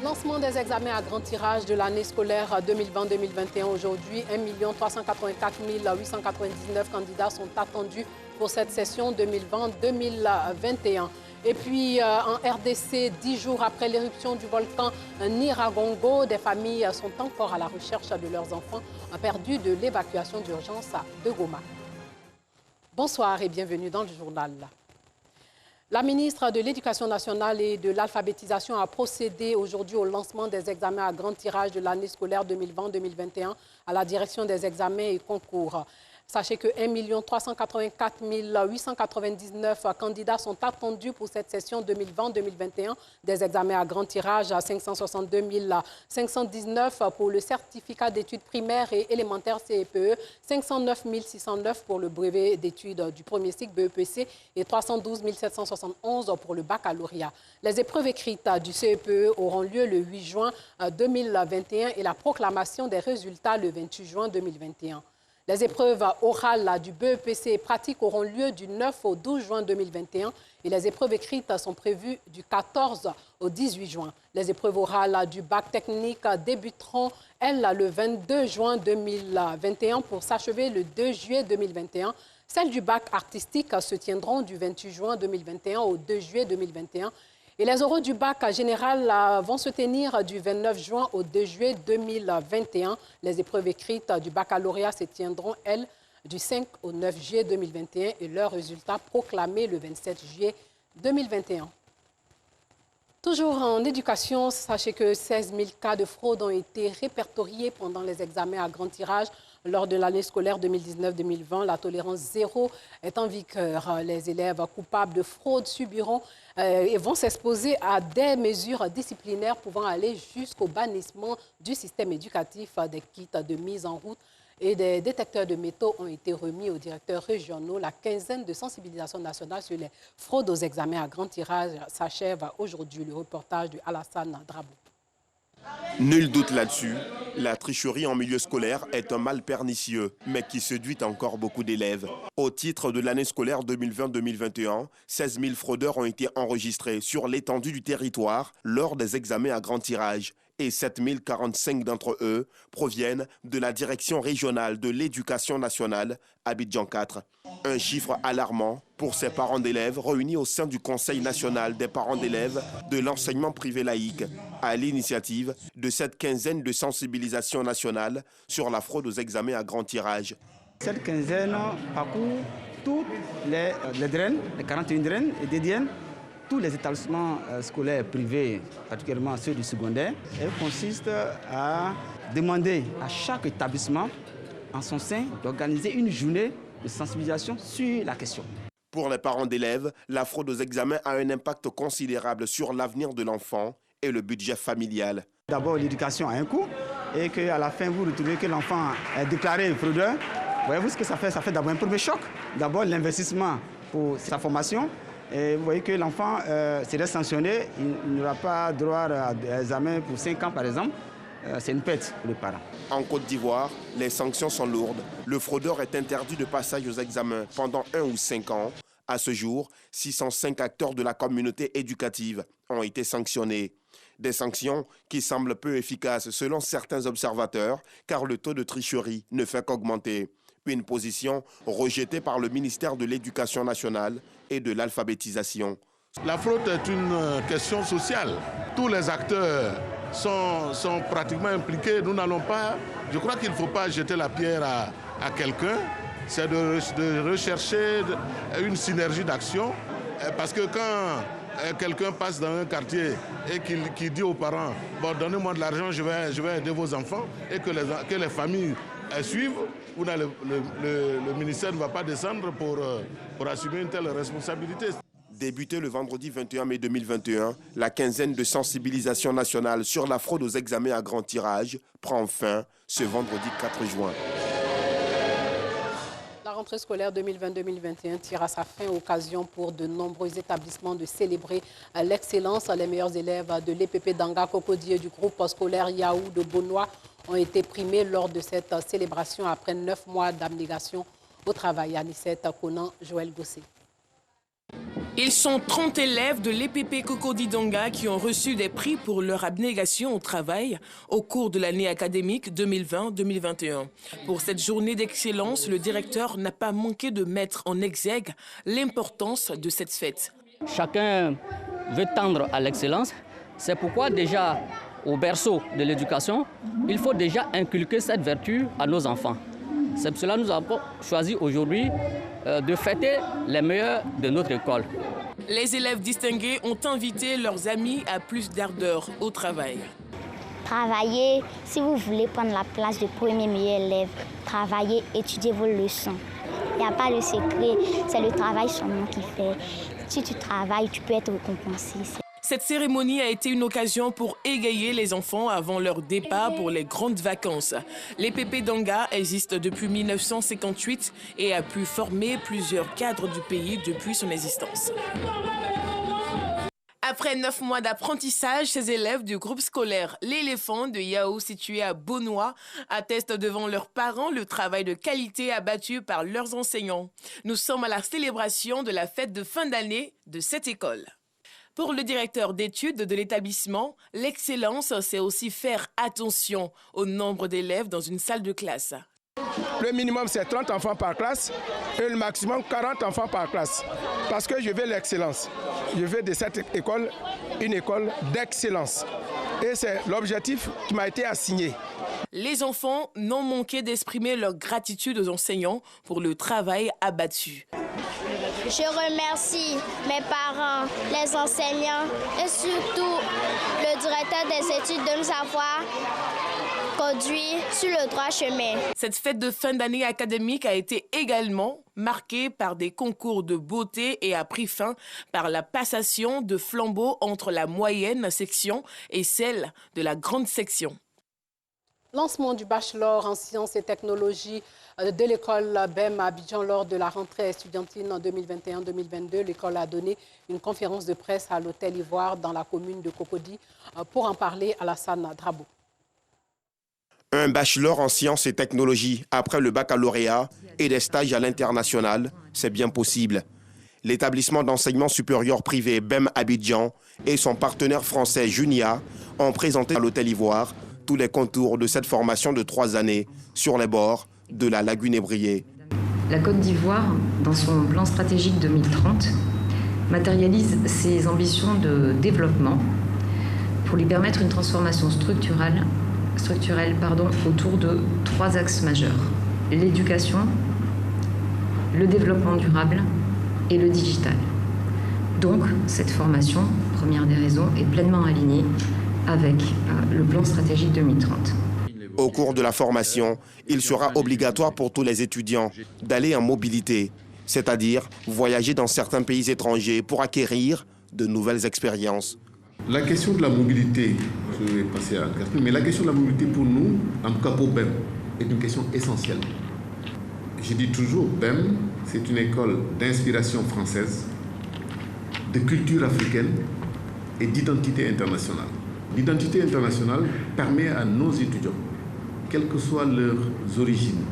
Lancement des examens à grand tirage de l'année scolaire 2020-2021. Aujourd'hui, 1 384 899 candidats sont attendus pour cette session 2020-2021. Et puis, en RDC, 10 jours après l'éruption du volcan Nyiragongo, des familles sont encore à la recherche de leurs enfants perdus de l'évacuation d'urgence de Goma. Bonsoir et bienvenue dans le journal. La ministre de l'Éducation nationale et de l'alphabétisation a procédé aujourd'hui au lancement des examens à grand tirage de l'année scolaire 2020-2021 à la direction des examens et concours. Sachez que 1 384 899 candidats sont attendus pour cette session 2020-2021 des examens à grand tirage à 562 519 pour le certificat d'études primaires et élémentaires CEPE, 509 609 pour le brevet d'études du premier cycle BEPC et 312 771 pour le baccalauréat. Les épreuves écrites du CEPE auront lieu le 8 juin 2021 et la proclamation des résultats le 28 juin 2021. Les épreuves orales du BEPC et pratiques auront lieu du 9 au 12 juin 2021 et les épreuves écrites sont prévues du 14 au 18 juin. Les épreuves orales du bac technique débuteront, elles, le 22 juin 2021 pour s'achever le 2 juillet 2021. Celles du bac artistique se tiendront du 28 juin 2021 au 2 juillet 2021. Et les oraux du bac général vont se tenir du 29 juin au 2 juillet 2021. Les épreuves écrites du baccalauréat se tiendront, elles, du 5 au 9 juillet 2021 et leurs résultats proclamés le 27 juillet 2021. Toujours en éducation, sachez que 16 000 cas de fraude ont été répertoriés pendant les examens à grand tirage lors de l'année scolaire 2019-2020. La tolérance zéro est en vigueur. Les élèves coupables de fraude subiront et vont s'exposer à des mesures disciplinaires pouvant aller jusqu'au bannissement du système éducatif. Des kits de mise en route et des détecteurs de métaux ont été remis aux directeurs régionaux. La quinzaine de sensibilisation nationale sur les fraudes aux examens à grand tirage s'achève aujourd'hui. Le reportage de Alassane Drabou. Nul doute là-dessus, la tricherie en milieu scolaire est un mal pernicieux, mais qui séduit encore beaucoup d'élèves. Au titre de l'année scolaire 2020-2021, 16 000 fraudeurs ont été enregistrés sur l'étendue du territoire lors des examens à grand tirage. Et 7 045 d'entre eux proviennent de la direction régionale de l'éducation nationale, Abidjan 4. Un chiffre alarmant pour ces parents d'élèves réunis au sein du Conseil national des parents d'élèves de l'enseignement privé laïque, à l'initiative de cette quinzaine de sensibilisation nationale sur la fraude aux examens à grand tirage. Cette quinzaine parcourt toutes les DREN, les 41 DREN et DDN, tous les établissements scolaires privés, particulièrement ceux du secondaire. Elle consiste à demander à chaque établissement en son sein d'organiser une journée de sensibilisation sur la question. Pour les parents d'élèves, la fraude aux examens a un impact considérable sur l'avenir de l'enfant et le budget familial. D'abord, l'éducation a un coût et qu'à la fin, vous retrouvez que l'enfant est déclaré fraudeur. Voyez-vous ce que ça fait? Ça fait d'abord un premier choc. D'abord, l'investissement pour sa formation. Et vous voyez que l'enfant serait sanctionné, il n'aura pas droit à l'examen pour 5 ans par exemple. C'est une perte pour les parents. En Côte d'Ivoire, les sanctions sont lourdes. Le fraudeur est interdit de passage aux examens pendant 1 ou 5 ans. À ce jour, 605 acteurs de la communauté éducative ont été sanctionnés. Des sanctions qui semblent peu efficaces selon certains observateurs, car le taux de tricherie ne fait qu'augmenter. Une position rejetée par le ministère de l'Éducation nationale et de l'alphabétisation. La fraude est une question sociale. Tous les acteurs sont pratiquement impliqués. Nous n'allons pas... Je crois qu'il ne faut pas jeter la pierre à quelqu'un. C'est de rechercher une synergie d'action. Parce que quand quelqu'un passe dans un quartier et qu'il dit aux parents « Bon, donnez-moi de l'argent, je vais aider vos enfants » et que les familles suivent, le ministère ne va pas descendre pour assumer une telle responsabilité. Débuté le vendredi 21 mai 2021, la quinzaine de sensibilisation nationale sur la fraude aux examens à grand tirage prend fin ce vendredi 4 juin. La rentrée scolaire 2020-2021 tire à sa fin, occasion pour de nombreux établissements de célébrer l'excellence. Les meilleurs élèves de l'EPP d'Anga Cocody et du groupe scolaire Yaou de Bonois ont été primés lors de cette célébration après 9 mois d'abnégation au travail. Anicette Conan, Joël Gossé. Ils sont 30 élèves de l'EPP Cocody Donga qui ont reçu des prix pour leur abnégation au travail au cours de l'année académique 2020-2021. Pour cette journée d'excellence, le directeur n'a pas manqué de mettre en exergue l'importance de cette fête. Chacun veut tendre à l'excellence. C'est pourquoi déjà au berceau de l'éducation, il faut déjà inculquer cette vertu à nos enfants. C'est pour cela que nous avons choisi aujourd'hui de fêter les meilleurs de notre école. Les élèves distingués ont invité leurs amis à plus d'ardeur au travail. Travaillez, si vous voulez prendre la place de premier meilleur élève, travaillez, étudiez vos leçons. Il n'y a pas de secret, c'est le travail seulement qui fait. Si tu travailles, tu peux être récompensé. Cette cérémonie a été une occasion pour égayer les enfants avant leur départ pour les grandes vacances. L'EPP Donga existe depuis 1958 et a pu former plusieurs cadres du pays depuis son existence. Après 9 mois d'apprentissage, ces élèves du groupe scolaire L'Éléphant de Yao, situé à Beaunois, attestent devant leurs parents le travail de qualité abattu par leurs enseignants. Nous sommes à la célébration de la fête de fin d'année de cette école. Pour le directeur d'études de l'établissement, l'excellence, c'est aussi faire attention au nombre d'élèves dans une salle de classe. Le minimum, c'est 30 enfants par classe et le maximum, 40 enfants par classe. Parce que je veux l'excellence. Je veux de cette école une école d'excellence. Et c'est l'objectif qui m'a été assigné. Les enfants n'ont manqué d'exprimer leur gratitude aux enseignants pour le travail abattu. Je remercie mes parents, les enseignants et surtout le directeur des études de nous avoir conduits sur le droit chemin. Cette fête de fin d'année académique a été également marquée par des concours de beauté et a pris fin par la passation de flambeaux entre la moyenne section et celle de la grande section. Lancement du bachelor en sciences et technologies de l'école BEM à Abidjan lors de la rentrée estudiantine en 2021-2022. L'école a donné une conférence de presse à l'hôtel Ivoire dans la commune de Cocody. Pour en parler, Alassane Drabo. Un bachelor en sciences et technologies après le baccalauréat et des stages à l'international, c'est bien possible. L'établissement d'enseignement supérieur privé BEM Abidjan et son partenaire français Junia ont présenté à l'hôtel Ivoire tous les contours de cette formation de 3 années sur les bords de la lagune ébriée. La Côte d'Ivoire, dans son plan stratégique 2030, matérialise ses ambitions de développement pour lui permettre une transformation structurelle autour de 3 axes majeurs: l'éducation, le développement durable et le digital. Donc, cette formation, première des raisons, est pleinement alignée avec le plan stratégique 2030. Au cours de la formation, il sera obligatoire pour tous les étudiants d'aller en mobilité, c'est-à-dire voyager dans certains pays étrangers pour acquérir de nouvelles expériences. La question de la mobilité, je vais passer à Catherine, mais la question de la mobilité pour nous, en tout cas pour BEM, est une question essentielle. Je dis toujours, BEM, c'est une école d'inspiration française, de culture africaine et d'identité internationale. L'identité internationale permet à nos étudiants, quelles que soient leurs origines,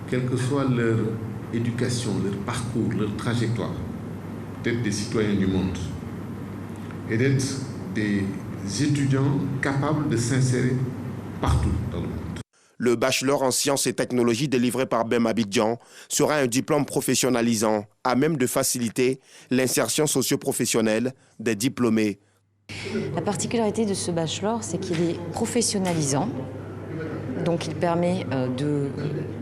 quelle que soit leur éducation, leur parcours, leur trajectoire, d'être des citoyens du monde et d'être des étudiants capables de s'insérer partout dans le monde. Le bachelor en sciences et technologies délivré par BEM Abidjan sera un diplôme professionnalisant à même de faciliter l'insertion socio-professionnelle des diplômés. La particularité de ce bachelor, c'est qu'il est professionnalisant. Donc il permet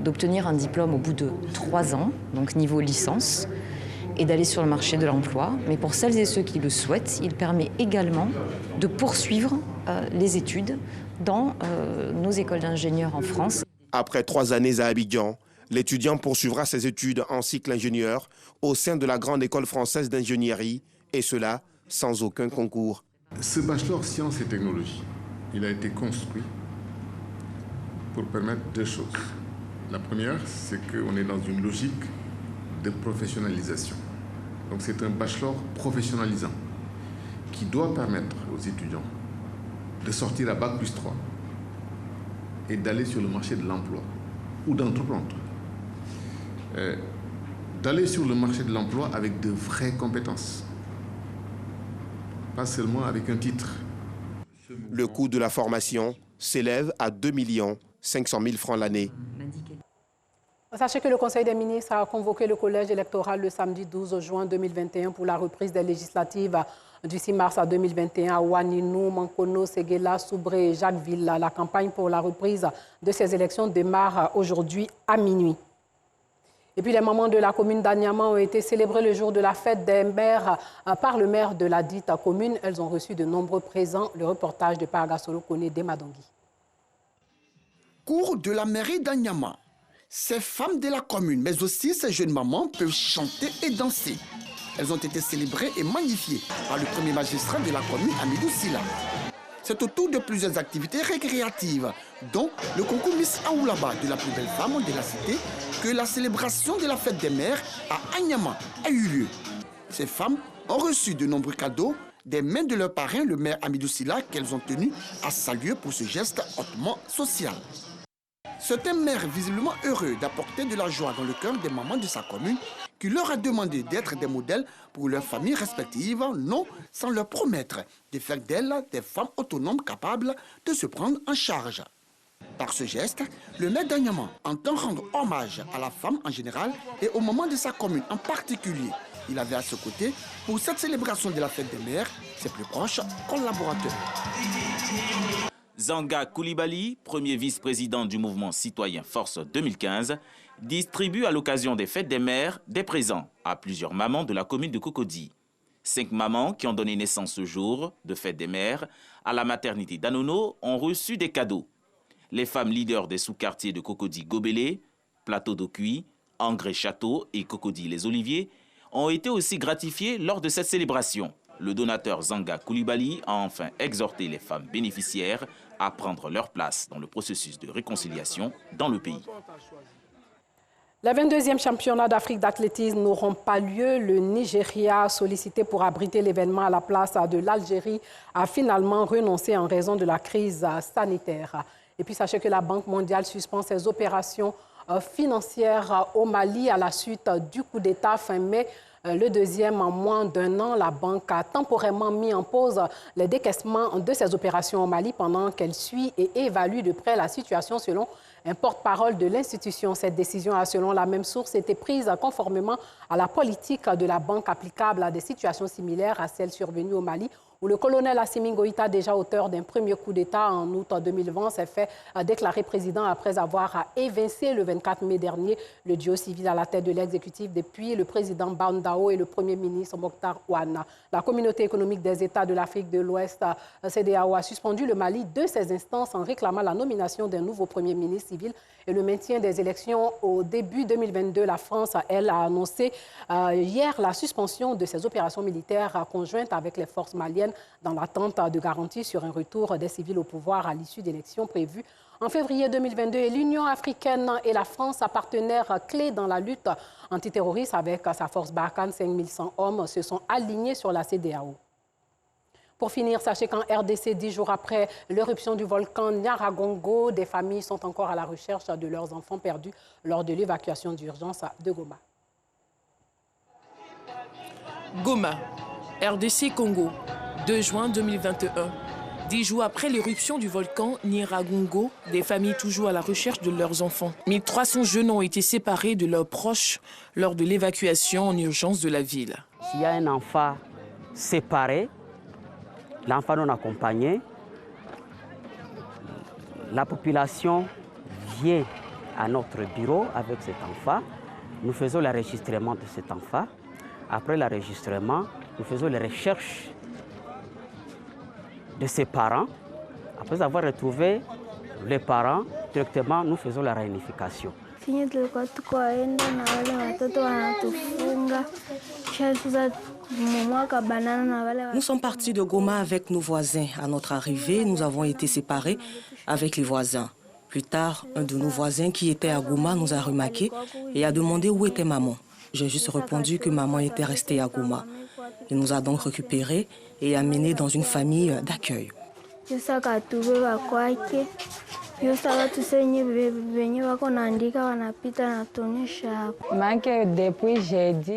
d'obtenir un diplôme au bout de 3 ans, donc niveau licence, et d'aller sur le marché de l'emploi. Mais pour celles et ceux qui le souhaitent, il permet également de poursuivre les études dans nos écoles d'ingénieurs en France. Après 3 années à Abidjan, l'étudiant poursuivra ses études en cycle ingénieur au sein de la Grande École française d'ingénierie, et cela sans aucun concours. Ce bachelor sciences et technologies, il a été construit pour permettre 2 choses. La première, c'est qu'on est dans une logique de professionnalisation. Donc c'est un bachelor professionnalisant qui doit permettre aux étudiants de sortir à Bac+3 et d'aller sur le marché de l'emploi ou d'entreprendre. d'aller sur le marché de l'emploi avec de vraies compétences. Pas seulement avec un titre. Le coût de la formation s'élève à 2 500 000 francs l'année. Sachez que le Conseil des ministres a convoqué le collège électoral le samedi 12 juin 2021 pour la reprise des législatives du 6 mars 2021 à Ouaninou, Mankono, Séguéla, Soubré et Jacquesville. La campagne pour la reprise de ces élections démarre aujourd'hui à minuit. Et puis les mamans de la commune d'Anyama ont été célébrées le jour de la fête des mères par le maire de la dite commune. Elles ont reçu de nombreux présents. Le reportage de Paragasolo Kone Demadongi. Cours de la mairie d'Anyama. Ces femmes de la commune, mais aussi ces jeunes mamans, peuvent chanter et danser. Elles ont été célébrées et magnifiées par le premier magistrat de la commune, Amidou Silla. C'est autour de plusieurs activités récréatives, dont le concours Miss Aoulaba de la plus belle femme de la cité, que la célébration de la fête des mères à Anyama a eu lieu. Ces femmes ont reçu de nombreux cadeaux des mains de leur parrain, le maire Amidou Silla, qu'elles ont tenu à saluer pour ce geste hautement social. C'est un maire visiblement heureux d'apporter de la joie dans le cœur des mamans de sa commune qui leur a demandé d'être des modèles pour leurs familles respectives, non sans leur promettre de faire d'elles des femmes autonomes capables de se prendre en charge. Par ce geste, le maire d'Anyama entend rendre hommage à la femme en général et aux mamans de sa commune en particulier. Il avait à ce côté, pour cette célébration de la fête des mères, ses plus proches collaborateurs. Zanga Koulibaly, premier vice-président du mouvement citoyen Force 2015, distribue à l'occasion des fêtes des mères des présents à plusieurs mamans de la commune de Cocody. 5 mamans qui ont donné naissance ce jour de fête des mères à la maternité d'Anono ont reçu des cadeaux. Les femmes leaders des sous-quartiers de Cocody-Gobélé, Plateau d'Ocuy, Angré-Château et Cocody-les-Oliviers ont été aussi gratifiées lors de cette célébration. Le donateur Zanga Koulibaly a enfin exhorté les femmes bénéficiaires à prendre leur place dans le processus de réconciliation dans le pays. Les 22e championnats d'Afrique d'athlétisme n'auront pas lieu. Le Nigeria, sollicité pour abriter l'événement à la place de l'Algérie, a finalement renoncé en raison de la crise sanitaire. Et puis sachez que la Banque mondiale suspend ses opérations financières au Mali à la suite du coup d'État fin mai. Le deuxième en moins d'un an, la banque a temporairement mis en pause les décaissements de ses opérations au Mali pendant qu'elle suit et évalue de près la situation selon un porte-parole de l'institution. Cette décision a, selon la même source, été prise conformément à la politique de la banque applicable à des situations similaires à celles survenues au Mali, où le colonel Assimi Goïta, déjà auteur d'un premier coup d'État en août 2020, s'est fait déclarer président après avoir évincé le 24 mai dernier le duo civil à la tête de l'exécutif depuis le président Bandao et le premier ministre Mokhtar Ouana. La communauté économique des États de l'Afrique de l'Ouest, CEDEAO, a suspendu le Mali de ses instances en réclamant la nomination d'un nouveau premier ministre civil et le maintien des élections au début 2022. La France, elle, a annoncé hier la suspension de ses opérations militaires conjointes avec les forces maliennes dans l'attente de garanties sur un retour des civils au pouvoir à l'issue d'élections prévues en février 2022. Et l'Union africaine et la France, partenaires clés dans la lutte antiterroriste avec sa force Barkhane, 5100 hommes, se sont alignés sur la CEDEAO. Pour finir, sachez qu'en RDC, 10 jours après l'éruption du volcan Nyiragongo, des familles sont encore à la recherche de leurs enfants perdus lors de l'évacuation d'urgence de Goma. Goma, RDC Congo, 2 juin 2021. 10 jours après l'éruption du volcan Nyiragongo, des familles toujours à la recherche de leurs enfants. 1300 jeunes ont été séparés de leurs proches lors de l'évacuation en urgence de la ville. S'il y a un enfant séparé, l'enfant non accompagné, la population vient à notre bureau avec cet enfant. Nous faisons l'enregistrement de cet enfant. Après l'enregistrement, nous faisons les recherches de ses parents. Après avoir retrouvé les parents, directement, nous faisons la réunification. Nous sommes partis de Goma avec nos voisins. À notre arrivée, nous avons été séparés avec les voisins. Plus tard, un de nos voisins qui était à Goma nous a remarqué et a demandé où était maman. J'ai juste répondu que maman était restée à Goma. Il nous a donc récupérés et amenés dans une famille d'accueil.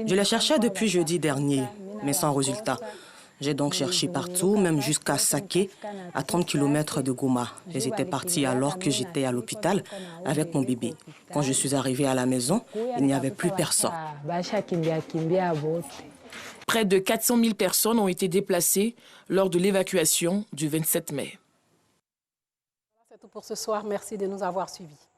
Je les cherchais depuis jeudi dernier, mais sans résultat. J'ai donc cherché partout, même jusqu'à Saké, à 30 km de Goma. Ils étaient partis alors que j'étais à l'hôpital avec mon bébé. Quand je suis arrivée à la maison, il n'y avait plus personne. Près de 400 000 personnes ont été déplacées lors de l'évacuation du 27 mai. C'est tout pour ce soir. Merci de nous avoir suivis.